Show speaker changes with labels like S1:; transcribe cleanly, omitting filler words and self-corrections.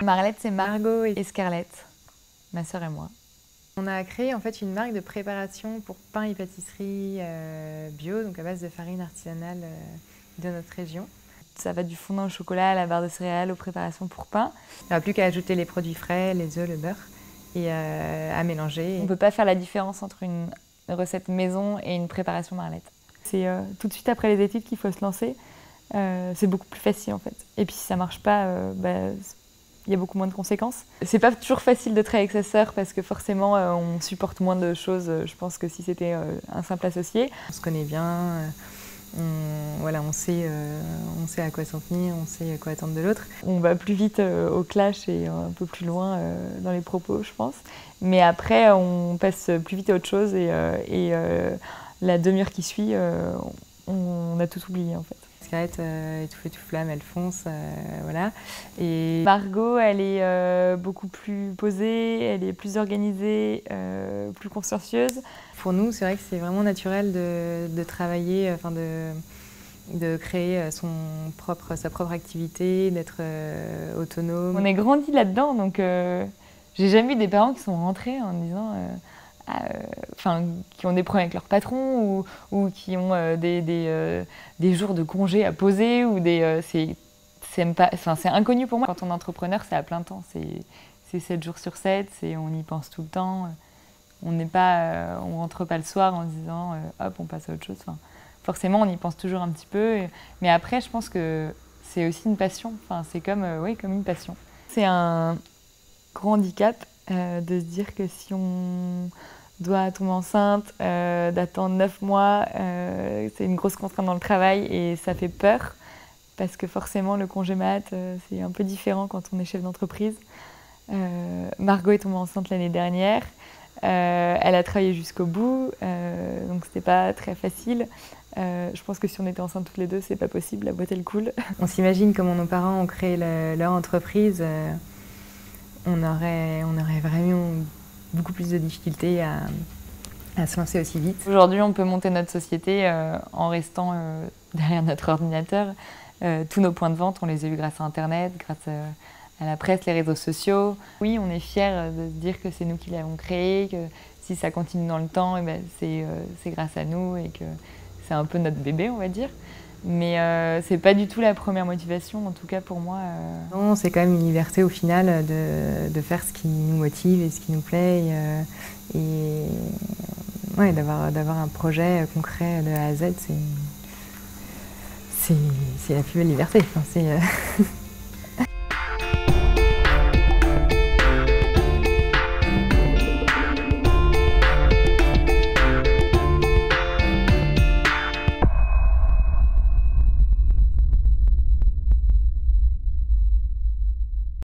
S1: Marlette, c'est Margot et Scarlett, ma sœur et moi.
S2: On a créé en fait une marque de préparation pour pain et pâtisserie bio, donc à base de farine artisanale de notre région.
S1: Ça va du fondant au chocolat à la barre de céréales aux préparations pour pain.
S2: Il n'y a plus qu'à ajouter les produits frais, les œufs, le beurre et à mélanger.
S1: On ne peut pas faire la différence entre une recette maison et une préparation Marlette. C'est tout de suite après les études qu'il faut se lancer. C'est beaucoup plus facile en fait. Et puis si ça ne marche pas, il y a beaucoup moins de conséquences. C'est pas toujours facile de travailler avec sa sœur parce que forcément on supporte moins de choses, je pense, que si c'était un simple associé.
S2: On se connaît bien, on sait à quoi s'en tenir, on sait à quoi attendre de l'autre.
S1: On va plus vite au clash et un peu plus loin dans les propos, je pense. Mais après, on passe plus vite à autre chose et la demi-heure qui suit, on a tout oublié en fait.
S2: Scarlett est tout feu tout flamme, elle fonce, voilà. Et
S1: Margot, elle est beaucoup plus posée, elle est plus organisée, plus consciencieuse.
S2: Pour nous, c'est vrai que c'est vraiment naturel de travailler, de créer sa propre activité, d'être autonome.
S1: On est grandi là-dedans, donc j'ai jamais eu des parents qui sont rentrés en disant qui ont des problèmes avec leur patron ou qui ont des jours de congé à poser ou c'est inconnu pour moi. Quand on est entrepreneur, c'est à plein temps, c'est 7 jours sur 7, on y pense tout le temps. On rentre pas le soir en se disant hop, on passe à autre chose. Enfin, forcément, on y pense toujours un petit peu, mais après, je pense que c'est aussi une passion. Enfin, c'est comme une passion. C'est un gros handicap de se dire que si on doit tomber enceinte, d'attendre 9 mois, c'est une grosse contrainte dans le travail et ça fait peur parce que forcément le congé mat, c'est un peu différent quand on est chef d'entreprise. Margot est tombée enceinte l'année dernière, elle a travaillé jusqu'au bout, donc c'était pas très facile. Je pense que si on était enceintes toutes les deux, c'est pas possible, la boîte elle coule.
S2: On s'imagine comment nos parents ont créé leur entreprise. On aurait vraiment beaucoup plus de difficultés à se lancer aussi vite.
S1: Aujourd'hui, on peut monter notre société en restant derrière notre ordinateur. Tous nos points de vente, on les a eus grâce à Internet, grâce à la presse, les réseaux sociaux. Oui, on est fiers de se dire que c'est nous qui l'avons créé, que si ça continue dans le temps, c'est grâce à nous et que c'est un peu notre bébé, on va dire. Mais c'est pas du tout la première motivation, en tout cas pour moi.
S2: Non, c'est quand même une liberté au final de faire ce qui nous motive et ce qui nous plaît et d'avoir un projet concret de A à Z, c'est la plus belle liberté. Enfin,